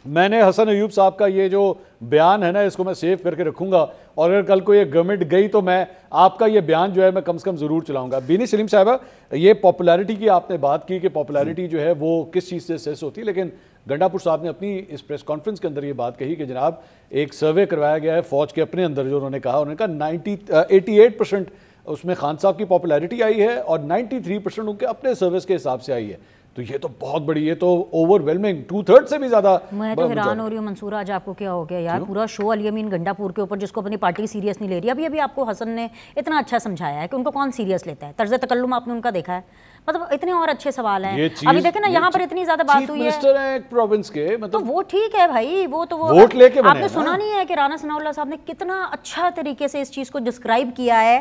میں نے حسن ایوب صاحب کا یہ جو بیان ہے نا اس کو میں سیو کر کے رکھوں گا, اور اگر کل کو یہ گورنمنٹ گئی تو میں آپ کا یہ بیان جو ہے میں کم سے کم ضرور چلاؤں گا. بینی سلیم صاحبہ, یہ پاپولیرٹی کی آپ نے بات کی کہ پاپولیرٹی جو ہے وہ کس چیز سے سیس ہوتی ہے, لیکن گنڈا پور صاحب نے اپنی اس پریس کانفرنس کے اندر یہ بات کہی کہ جناب ایک سروے کروایا گیا ہے فوج کے اپنے اندر, جو انہوں نے کہا 88% اس میں خان صاحب کی پاپولیرٹی آئی ہے اور 93% ان کے اپنے سروس کے حساب سے آئی ہے. تو یہ تو بہت بڑی, یہ تو اوور ویلمنگ 2/3 سے بھی زیادہ. میں تو حیران ہو رہی ہوں منصور, آج آپ کو کیا ہو گیا یار, پورا شو علی امین گنڈا پور کے اوپر جس کو اپنی پارٹی سیریس نہیں لے رہی. ابھی آپ کو حسن نے اتنا اچھا سمجھایا ہے کہ ان کو کون سیریس لیتا ہے, طرز تکلم آپ نے ان کا دیکھا ہے, مطلب اتنے اور اچھے سوال ہیں. ابھی دیکھیں نا یہاں پر اتنی زیادہ بات ہوئی ہے, چیف منسٹر ہیں ایک پروونس کے, تو وہ ٹھیک ہے بھائی, وہ تو ووٹ لے کے بنے. آپ نے سنا نہیں ہے کہ رانا ثناء اللہ صاحب نے کتنا اچھا طریقے سے اس چیز کو ڈسکرائب کیا ہے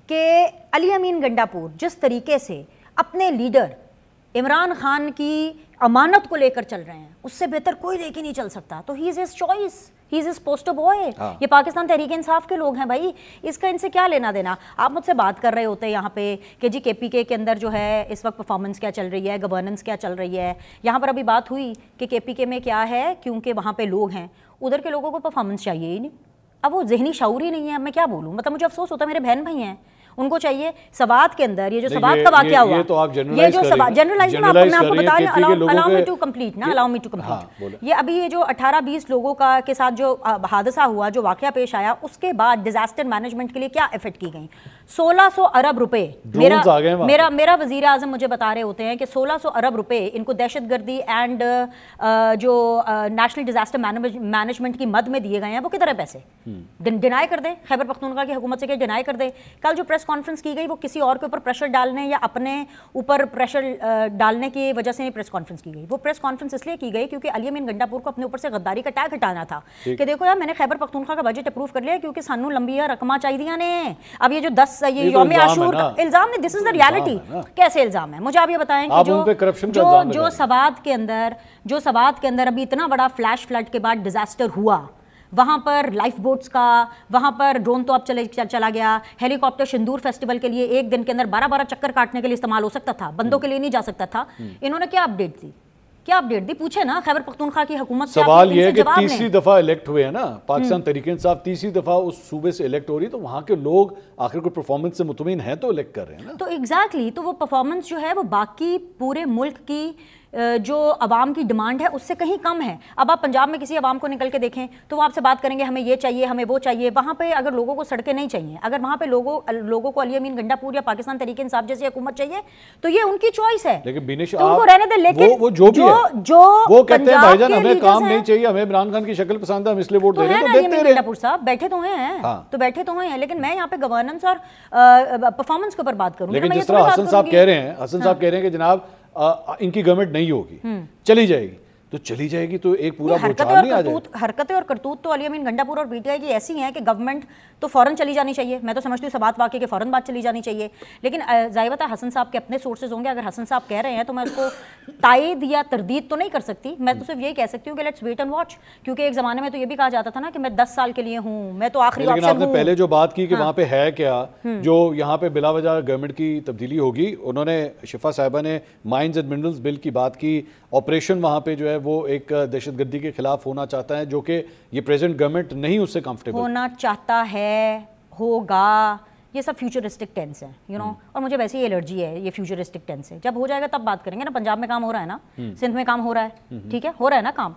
کہ علی امین گنڈا پور جس طریقے سے اپنے لیڈر عمران خان کی امانت کو لے کر چل رہے ہیں, اس سے بہتر کوئی لے کے نہیں چل سکتا. تو he is his choice, he is his poster boy. یہ پاکستان تحریک انصاف کے لوگ ہیں بھائی, اس کا ان سے کیا لینا دینا. آپ مجھ سے بات کر رہے ہوتے ہیں یہاں پہ کہ جی کے پی کے اندر جو ہے اس وقت پرفارمنس کیا چل رہی ہے, گورننس کیا چل رہی ہے. یہاں پر ابھی بات ہوئی کہ کے پی کے میں کیا ہے, کیونکہ وہاں پہ لوگ ہیں, ادھر کے لوگوں کو پرفارمنس چاہیے ہی نہیں. اب وہ ذہنی شعور ہی نہیں ہے. میں کیا بولوں, مطلب مجھے افسوس ہوتا ہے, میرے بہن بھائی ہیں, ان کو چاہیے سوات کے اندر یہ جو سوات کا واقعہ ہوا, یہ جو جنرلائز میں آپ کو بتا رہی ہوں, الاؤ می ٹو کمپلیٹ نا, الاؤ می ٹو کمپلیٹ. یہ ابھی یہ جو 18-20 لوگوں کا کے ساتھ جو حادثہ ہوا, جو واقعہ پیش آیا, اس کے بعد ڈیزاسٹر مینجمنٹ کے لیے کیا ایفرٹ کی گئی. 1600 ارب روپے, میرا وزیر اعظم مجھے بتا رہے ہوتے ہیں کہ 1600 ارب روپے ان کو دہشت گردی اینڈ جو نیشنل ڈیزاسٹر مینجمنٹ کی مد میں دیے گئے ہیں. وہ کدھر ہے پیسے, ڈینائی کر دیں خیبر پختونخوا کی حکومت سے, کہ ڈینائی کر دیں. کل جو پریس کانفرنس کی گئی وہ کسی اور کے اوپر پریشر ڈالنے یا اپنے اوپر پریشر ڈالنے کی وجہ سے پریس کانفرنس کی گئی. وہ پریس کانفرنس اس لیے کی گئی کیونکہ علی امین گنڈا پور کو اپنے اوپر سے غداری کا ٹیگ ہٹانا تھا کہ دیکھو یار میں نے خیبر پختونخوا کا بجٹ اپروو کر لیا کیونکہ سانو لمبیا رقماں چاہیے نے. اب یہ جو 10 یہ یوم عاشور الزام نہیں, دس از دا ریالٹی. کیسے الزام ہے مجھے آپ یہ بتائیں کہ جو سوات کے اندر ابھی اتنا بڑا فلیش فلڈ کے بعد ڈیزاسٹر ہوا, وہاں پر لائف بوٹس کا, وہاں پر ڈرون تو اب چلا گیا, ہیلی کاپٹر شندور فیسٹیول کے لیے ایک دن کے اندر 12 چکر کاٹنے کے لیے استعمال ہو سکتا تھا, بندوں کے لیے نہیں جا سکتا تھا. انہوں نے کیا اپڈیٹ دی پوچھے نا خیبر پختونخوا کی حکومت سے. سوال یہ ہے کہ تیسری دفعہ الیکٹ ہوئے ہیں نا پاکستان تحریک انصاف, تیسری دفعہ اس صوبے سے الیکٹ ہو رہی, تو وہاں کے لوگ آخر کوئی پرفارمنس سے مطمئن ہیں تو الیکٹ کر رہے ہیں نا. تو ایگزیکٹلی, تو وہ پرفارمنس جو ہے وہ باقی پورے ملک کی جو عوام کی ڈیمانڈ ہے اس سے کہیں کم ہے. اب آپ پنجاب میں کسی عوام کو نکل کے دیکھیں تو وہ آپ سے بات کریں گے ہمیں یہ چاہیے, ہمیں وہ چاہیے. وہاں پہ اگر لوگوں کو سڑکیں نہیں چاہیے, اگر وہاں پہ لوگوں کو علی امین گنڈا پور یا پاکستان تحریک انصاف جیسی حکومت چاہیے تو یہ ان کی چوائس ہے, لیکن بینش ان کو رہنے دیں. لیکن وہ جو بھی ہے وہ کہتے ہیں بھائی جان ہمیں کام نہیں چاہیے, ہمیں عمران خان کی شکل پسند ہے, ہم اس لیے ووٹ دے رہے ہیں. تو دیکھتے رہے, گنڈا پور صاحب بیٹھے تو ہوئے ہیں, لیکن میں یہاں پہ گورننس اور پرفارمنس کے اوپر بات کروں. لیکن جس طرح حسن صاحب کہہ رہے ہیں کہ جناب ان کی گورنمنٹ نہیں ہوگی, چلی جائے گی, تو چلی جائے گی تو ایک پورا بوچھال نہیں آ جائے. حرکتیں اور کرتوت تو علی امین گنڈا پور اور پی ٹی آئی کی ایسی ہیں کہ گورنمنٹ تو فوراً چلی جانی چاہیے. میں تو سمجھتی ہوں سبات واقعے کے فوراً بات چلی جانی چاہیے. لیکن ظاہر بات ہے حسن صاحب کے اپنے سورسز ہوں گے, اگر حسن صاحب کہہ رہے ہیں تو میں اس کو تائید یا تردید تو نہیں کر سکتی. میں تو صرف یہی کہہ سکتی ہوں کہ لیٹس ویٹ اینڈ واچ, کیونکہ ایک زمانے میں تو یہ بھی کہا جاتا تھا نا کہ میں 10 سال کے لیے ہوں, میں تو آخری آپشن ہوں. لیکن آپ نے پہلے جو بات کی کہ وہاں پہ ہے کیا, جو یہاں پہ بلا وجہ گورنمنٹ کی تبدیلی ہوگی, انہوں نے شفا صاحبہ نے مائنز اینڈ منرلز بل کی بات کی. آپریشن وہاں پہ جو ہے وہ ایک دہشت گردی کے خلاف ہونا چاہتا ہے, جو کہ یہ پریزنٹ گورنمنٹ نہیں اس سے کمفرٹیبل ہونا چاہتا ہے, ہوگا. یہ سب فیوچرسٹک ٹینس ہیں اور مجھے ویسے ہی الرجی ہے یہ فیوچرسٹک ٹینس سے. جب ہو جائے گا تب بات کریں گے نا. پنجاب میں کام ہو رہا ہے نا, سندھ میں کام ہو رہا ہے, ٹھیک ہے, ہو رہا ہے نا کام.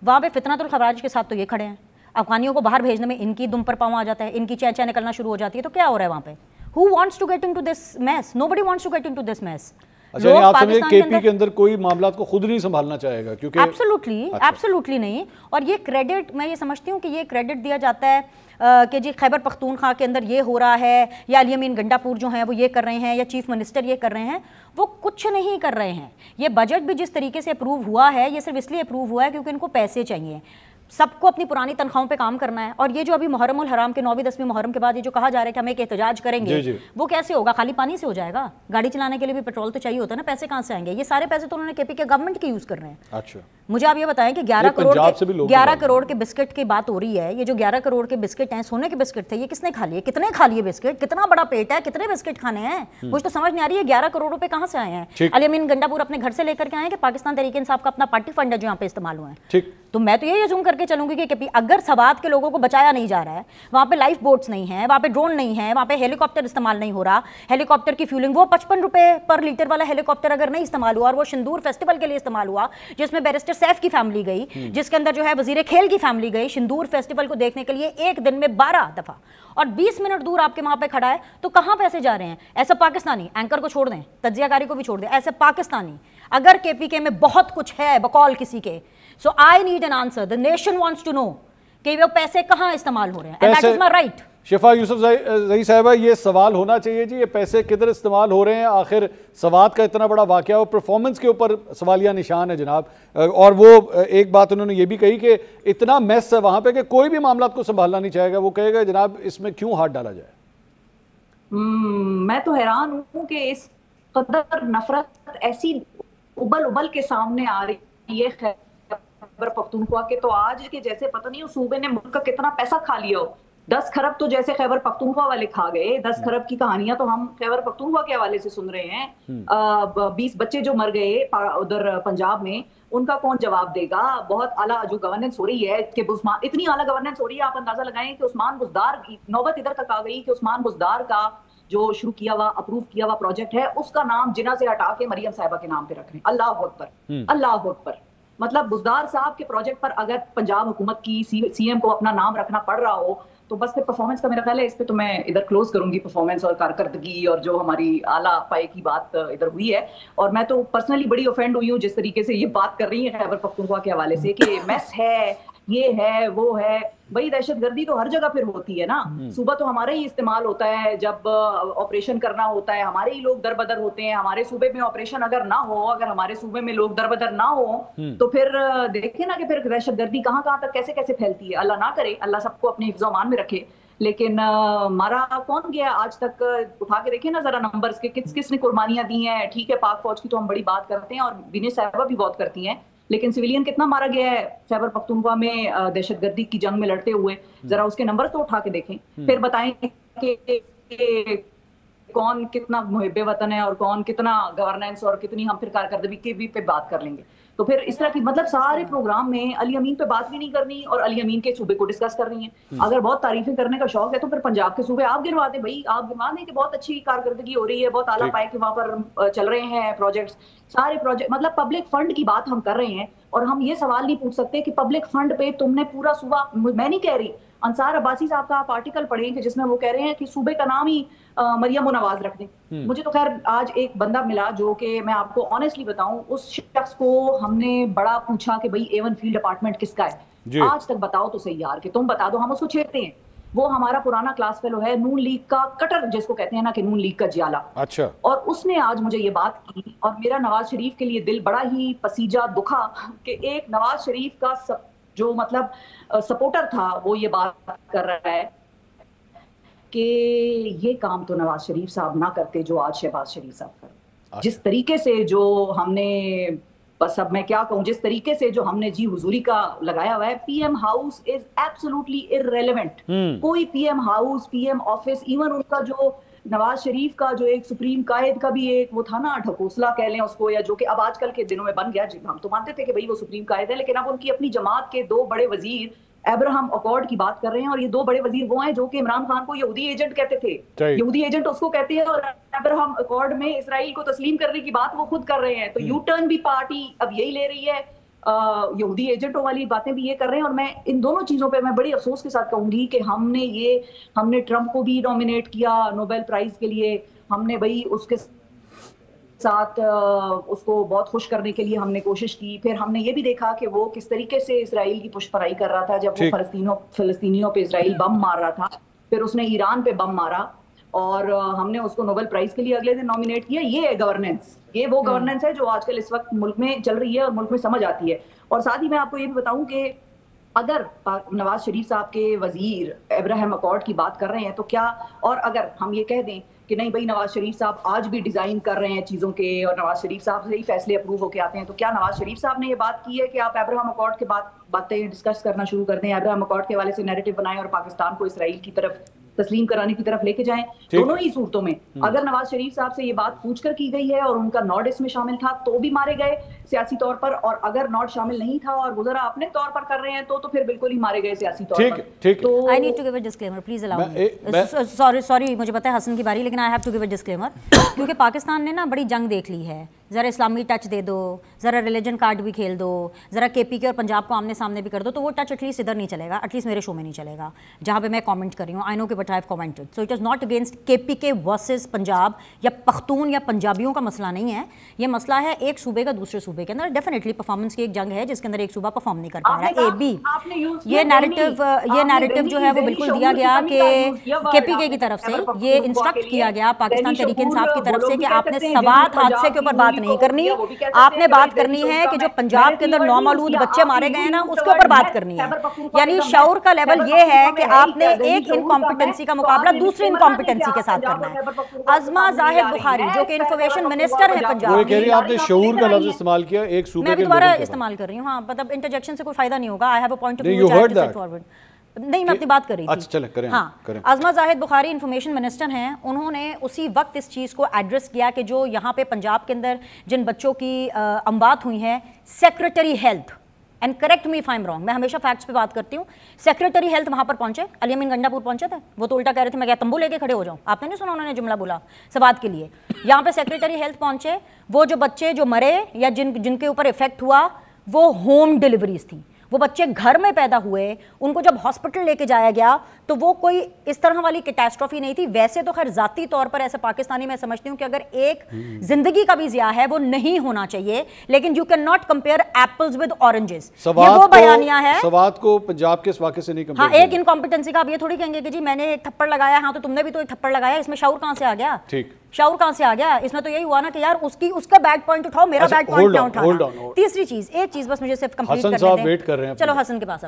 وہاں پہ فتنۃ الخراج کے ساتھ تو یہ کھڑے ہیں. افغانیوں کو باہر بھیجنے میں ان کی دم پر پاؤں آ جاتا ہے, ان کی چیں نکلنا شروع ہو جاتی ہے. تو کیا ہو رہا ہے وہاں پہ؟ Who wants to get into this mess? Nobody wants to get into this mess. اچھا آپ سمجھیں کے پی کے اندر کوئی معاملات کو خود نہیں سنبھالنا چاہے گا کیونکہ ایبسولوٹلی نہیں. اور یہ کریڈٹ میں یہ سمجھتی ہوں کہ یہ کریڈٹ دیا جاتا ہے کہ جی خیبر پختونخوا کے اندر یہ ہو رہا ہے, یا علی امین گنڈا پور جو ہیں وہ یہ کر رہے ہیں, یا چیف منسٹر یہ کر رہے ہیں. وہ کچھ نہیں کر رہے ہیں. یہ بجٹ بھی جس طریقے سے اپروو ہوا ہے یہ صرف اس لیے اپروو ہوا ہے کیونکہ ان کو پیسے چاہیے. سب کو اپنی پرانی تنخواہوں پہ کام کرنا ہے. اور یہ جو ابھی محرم الحرام کے 9ویں 10ویں محرم کے بعد یہ جو کہا جا رہا ہے کہ ہم ایک احتجاج کریں گے, وہ کیسے ہوگا؟ خالی پانی سے ہو جائے گا؟ گاڑی چلانے کے لیے بھی پیٹرول تو چاہیے ہوتا ہے نا, پیسے کہاں سے آئیں گے؟ یہ سارے پیسے تو انہوں نے کے پی کے گورنمنٹ کے یوز کر رہے ہیں. مجھے آپ یہ بتائیں کہ 11 کروڑ کے بسکٹ کی بات ہو رہی ہے, یہ جو 11 کروڑ کے بسکٹ ہیں سونے کے بسکٹ تھے, یہ کس نے کھا لیے, کتنے کھا لیے بسکٹ, کتنا بڑا پیٹ ہے, کتنے بسکٹ کھانے ہیں, مجھے تو سمجھ نہیں آ رہی ہے 11 کروڑ روپے کہاں سے آئے ہیں. علی امین گنڈاپور اپنے گھر سے لے کر کے آئے ہیں کہ پاکستان تحریک انصاف کا اپنا پارٹی فنڈ ہے جو یہاں پہ استعمال ہوا ہے. تو میں تو یہ زوم کر کے چلوں گی کہ اگر سوات کے لوگوں کو بچایا نہیں جا رہا ہے, وہاں پہ لائف بوٹس نہیں ہیں, وہاں پہ ڈرون نہیں ہے, وہاں پہ ہیلی کاپٹر استعمال نہیں ہو رہا, ہیلی کاپٹر کی فیولنگ وہ 55 روپے پر لیٹر والا ہیلی کاپٹر اگر نہیں استعمال ہوا اور وہ شندور فیسٹیول کے لیے استعمال ہوا جس میں بیرسٹر سیف کی فیملی گئی, جس کے اندر جو ہے وزیر کھیل کی فیملی گئی شندور فیسٹیول کو دیکھنے کے لیے ایک دن میں 12 دفعہ, اور 20 منٹ دور آپ کے وہاں پہ کھڑا ہے, تو کہاں پیسے جا رہے ہیں؟ ایسا پاکستانی اینکر کو چھوڑ دیں, تجزیہ کاری کو بھی چھوڑ دیں, ایسے پاکستانی اگر کے پی کے میں بہت کچھ ہے بقول کسی کے, so I need an answer, the nation wants to know کہ وہ پیسے کہاں استعمال ہو رہے ہیں, and that is my right. Shifa یوسف زئی صاحبہ, یہ سوال ہونا چاہیے جی, یہ پیسے کدھر استعمال ہو رہے ہیں؟ آخر سوات کا اتنا بڑا واقعہ اور پرفارمنس کے اوپر سوالیہ نشان ہے جناب, اور وہ ایک بات انہوں نے یہ بھی کہی کہ اتنا میس ہے وہاں پہ کہ کوئی بھی معاملات کو سنبھالنا نہیں چاہے گا, وہ کہے گا جناب اس میں کیوں ہاتھ ڈالا جائے. میں تو حیران ہوں کہ اس قدر نفرت ایسی ابل کے سامنے آ رہی ہے خیبر پختونخوا کے, تو آج کے جیسے پتہ نہیں اس صوبے نے ملک کا کتنا پیسہ کھا لیا ہو. 10 کھرب تو جیسے خیبر پختونخوا والے کھا گئے, 10 کھرب کی کہانیاں تو ہم خیبر پختونخوا کے حوالے سے سن رہے ہیں. 20 بچے جو مر گئے ادھر پنجاب میں, ان کا کون جواب دے گا؟ بہت اعلیٰ جو گورننس ہو رہی ہے کہ اتنی اعلیٰ گورننس ہو رہی ہے, آپ اندازہ لگائیں کہ عثمان بزدار کی نوبت ادھر تک آ گئی کہ عثمان بزدار کا جو شروع کیا ہوا اپروو کیا ہوا پروجیکٹ ہے اس کا نام جنہ سے ہٹا کے مریم صاحبہ کے نام پہ رکھ رہے ہیں. اللہ اکبر, اللہ اکبر. مطلب بزدار صاحب کے پروجیکٹ پر اگر پنجاب حکومت کی سی ایم کو اپنا نام رکھنا پڑ رہا ہو تو بس پھر پرفارمنس کا میرا خیال ہے اس پہ تو میں ادھر کلوز کروں گی, پرفارمنس اور کارکردگی اور جو ہماری اعلیٰ پائے کی بات ادھر ہوئی ہے. اور میں تو پرسنلی بڑی اوفینڈ ہوئی ہوں جس طریقے سے یہ بات کر رہی ہیں خیبر پختونخوا کے حوالے سے کہ میس ہے, یہ ہے, وہ ہے. بھائی دہشت گردی تو ہر جگہ پھر ہوتی ہے نا, صوبہ تو ہمارے ہی استعمال ہوتا ہے, جب آپریشن کرنا ہوتا ہے ہمارے ہی لوگ در بدر ہوتے ہیں. ہمارے صوبے میں آپریشن اگر نہ ہو, اگر ہمارے صوبے میں لوگ در بدر نہ ہو تو پھر دیکھیں نا کہ پھر دہشت گردی کہاں کہاں تک کیسے کیسے پھیلتی ہے. اللہ نہ کرے, اللہ سب کو اپنے حفظ و امان میں رکھے. لیکن مارا کون گیا آج تک, اٹھا کے دیکھیں نا ذرا نمبرز کے, کس نے قربانیاں دی ہیں. ٹھیک ہے پاک فوج کی تو ہم بڑی بات کرتے ہیں اور بینی صاحبہ بھی بہت کرتی ہیں, لیکن سویلین کتنا مارا گیا ہے خیبر پختونخوا میں دہشت گردی کی جنگ میں لڑتے ہوئے, ذرا اس کے نمبر تو اٹھا کے دیکھیں. پھر بتائیں کہ کون کتنا محب وطن ہے اور کون کتنا گورننس اور کتنی ہم پھر کارکردگی کے بھی پہ بات کر لیں گے. تو پھر اس طرح کی مطلب سارے پروگرام میں علی امین پہ بات بھی نہیں کرنی اور علی امین کے صوبے کو ڈسکس کر رہی ہیں. اگر بہت تعریفیں کرنے کا شوق ہے تو پھر پنجاب کے صوبے آپ گنوا دیں بھائی, آپ گنوا دیں کہ بہت اچھی کارکردگی ہو رہی ہے, بہت اعلیٰ پائے کے وہاں پر چل رہے ہیں پروجیکٹس, سارے پروجیکٹ. مطلب پبلک فنڈ کی بات ہم کر رہے ہیں اور ہم یہ سوال نہیں پوچھ سکتے کہ پبلک فنڈ پہ تم نے پورا صوبہ, میں نہیں کہہ رہی, انصار عباسی صاحب کا آپ آرٹیکل پڑھیں کہ جس میں وہ کہہ رہے ہیں کہ صوبے کا نام ہی مریم و نواز رکھ دیں. مجھے تو خیر آج ایک بندہ ملا جو کہ میں آپ کو آنیسٹلی بتاؤں, اس شخص کو ہم نے بڑا پوچھا کہ بھائی ایون فیلڈ اپارٹمنٹ کس کا ہے, آج تک بتاؤ تو صحیح یار کہ تم بتا دو, ہم اس کو چھیڑتے ہیں. وہ ہمارا پرانا کلاس فیلو ہے, نون لیگ کا کٹر جس کو کہتے ہیں نا کہ نون لیگ کا جیالہ. اچھا. اور اس نے آج مجھے یہ بات کی اور میرا نواز شریف کے لیے دل بڑا ہی پسیجا دکھا کہ ایک نواز شریف کا جو مطلب سپورٹر تھا وہ یہ بات کر رہا ہے کہ یہ کام تو نواز شریف صاحب نہ کرتے جو آج شہباز شریف صاحب کر. جس طریقے سے جو ہم نے, بس اب میں کیا کہوں, جس طریقے سے جو ہم نے جی حضوری کا لگایا ہوا ہے, P M house is absolutely irrelevant. کوئی P M house, P M office, even in کا جو نواز شریف کا جو ایک سپریم قائد کا بھی ایک وہ تھا نا ڈھکوسلا کہہ لیں اس کو, یا جو کہ اب آج کل کے دنوں میں بن گیا. ہم تو مانتے تھے کہ بھائی وہ سپریم قائد ہے, لیکن اب ان کی اپنی جماعت کے 2 بڑے وزیر ابراہم اکارڈ کی بات کر رہے ہیں, اور یہ 2 بڑے وزیر وہ ہیں جو کہ عمران خان کو یہودی ایجنٹ کہتے تھے. یہودی ایجنٹ اس کو کہتے ہیں, اور ابراہم اکارڈ میں اسرائیل کو تسلیم کرنے کی بات وہ خود کر رہے ہیں. تو یو ٹرن بھی پارٹی اب یہی لے رہی ہے, یہودی ایجنٹوں والی باتیں بھی یہ کر رہے ہیں. اور میں ان دونوں چیزوں پہ میں بڑی افسوس کے ساتھ کہوں گی کہ ہم نے ٹرمپ کو بھی نامینیٹ کیا نوبل پرائز کے لیے, ہم نے بھائی اس کے ساتھ اس کو بہت خوش کرنے کے لیے ہم نے کوشش کی. پھر ہم نے یہ بھی دیکھا کہ وہ کس طریقے سے اسرائیل کی پشت پرائی کر رہا تھا جب وہ فلسطینیوں پہ اسرائیل بم مار رہا تھا. پھر اس نے ایران پہ بم مارا اور ہم نے اس کو نوبل پرائز کے لیے اگلے دن نامینیٹ کیا. یہ ہے گورننس, یہ وہ گورننس ہے جو آج کل اس وقت ملک میں چل رہی ہے اور ملک میں سمجھ آتی ہے. اور ساتھ ہی میں آپ کو یہ بھی بتاؤں کہ اگر نواز شریف صاحب کے وزیر ابراہم اکارڈ کی بات کر رہے ہیں تو کیا, اور اگر ہم یہ کہہ دیں کہ نہیں بھائی نواز شریف صاحب آج بھی ڈیزائن کر رہے ہیں چیزوں کے اور نواز شریف صاحب سے ہی فیصلے اپروو ہو کے آتے ہیں. تو کیا نواز شریف صاحب نے یہ بات کی ہے کہ آپ ابراہم اکارڈ کے باتیں ڈسکس کرنا شروع کر دیں, ابراہم اکارڈ کے حوالے سے نیریٹو بنائیں اور پاکستان کو اسرائیل کی طرف تسلیم کرانے کی طرف لے کے جائیں؟ دونوں ہی صورتوں میں اگر نواز شریف صاحب سے یہ بات پوچھ کر کی گئی ہے اور ان کا نوڈ اس میں شامل تھا تو بھی مارے گئے سیاسی طور پر, اور اگر نوڈ شامل نہیں تھا اور گزرا اپنے طور پر کر رہے ہیں تو پھر بالکل ہی مارے گئے سیاسی طور پر. تو I need to give a disclaimer, please allow me. sorry مجھے پتا ہے حسن کی باری, لیکن I have to give a disclaimer کیونکہ پاکستان نے نا بڑی جنگ دیکھ لی ہے. ذرا اسلامی ٹچ دے دو, ذرا ریلیجن کارڈ بھی کھیل دو, ذرا کے پی کے اور پنجاب کو آمنے سامنے بھی کر دو, تو وہ ٹچ ایٹ لیسٹ ادھر نہیں چلے گا, ایٹ لیسٹ میرے شو میں نہیں چلے گا جہاں پہ میں کامنٹ کر رہی ہوں. آئی نو کہ but I have commented, so it is not against K P کے ورسز پنجاب یا پختون یا پنجابیوں کا مسئلہ نہیں ہے. یہ مسئلہ ہے ایک صوبے کا دوسرے صوبے کے اندر. ڈیفینیٹلی پرفارمنس کی ایک جنگ ہے جس کے اندر ایک صوبہ پرفارم نہیں کر پا رہا ہے. اے بی یہ نیریٹو جو ہے وہ بالکل دیا گیا کہ کے پی کے کی طرف سے یہ انسٹرکٹ کیا گیا پاکستان تحریک انصاف کی طرف سے کہ آپ نے سوات حادثے کے اوپر بات نہیں کرنی, آپ نے بات کرنی ہے کہ جو پنجاب کے اندر نومولود بچے مارے گئے ہیں نا اس کے اوپر بات کرنی ہے. یعنی شعور کا لیول یہ ہے کہ آپ نے ایک انکمپیٹنسی کا مقابلہ دوسری انکمپیٹنسی کے ساتھ کرنا ہے. عظمہ زاہد بخاری جو کہ انفارمیشن منسٹر ہے پنجاب, وہ کہہ رہی ہے آپ نے شعور کا لفظ استعمال کیا ایک صوبے کے, میں دوبارہ استعمال کر رہی ہوں. ہاں مطلب انٹرجیکشن سے کوئی فائدہ نہیں ہوگا. I have a point of view نہیں, میں اپنی بات کر رہی تھی. ہاں, عظمہ زاہد بخاری انفارمیشن منسٹر ہیں, انہوں نے اسی وقت اس چیز کو ایڈریس کیا کہ جو یہاں پہ پنجاب کے اندر جن بچوں کی اموات ہوئی ہیں, secretary health, and correct me if I am wrong, میں ہمیشہ فیکٹس پہ بات کرتی ہوں, سیکریٹری ہیلتھ وہاں پر پہنچے, علی امین گنڈا پور پہنچے تھے, وہ تو الٹا کہہ رہے تھے میں کیا تمبو لے کے کھڑے ہو جاؤں. آپ نے نہیں سنا انہوں نے جملہ بولا سوات کے لیے. یہاں پہ سیکریٹری ہیلتھ پہنچے, وہ جو بچے جو مرے یا جن کے اوپر افیکٹ ہوا وہ ہوم ڈیلیوریز تھیں, وہ بچے گھر میں پیدا ہوئے, ان کو جب ہاسپٹل لے کے جایا گیا تو وہ کوئی اس طرح والی کیٹاسٹروفی نہیں تھی. ویسے تو خیر ذاتی طور پر ایسے پاکستانی میں سمجھتی ہوں کہ اگر ایک زندگی کا بھی ضیاع ہے وہ نہیں ہونا چاہیے, لیکن you can not compare apples with oranges. یہ وہ بیانیہ ہے سوات کو پنجاب کے اس واقعے سے نہیں کمپیئر. ہاں, ایک انکمپیٹنسی کا آپ یہ تھوڑی کہیں گے کہ جی میں نے ایک تھپڑ لگایا, ہاں تو تم نے بھی تو ایک تھپڑ لگایا, اس میں شعور کہاں سے آ گیا؟ ٹھیک, شعور کہاں سے آ گیا؟ اس میں تو یہی ہوا نا کہ یار اس کا بیڈ پوائنٹ اٹھاؤ, میرا بیڈ پوائنٹ کیا اٹھانا. تیسری چیز, ایک چیز بس مجھے صرف کمپلیٹ کرنے دیں. چلو حسن کے پاس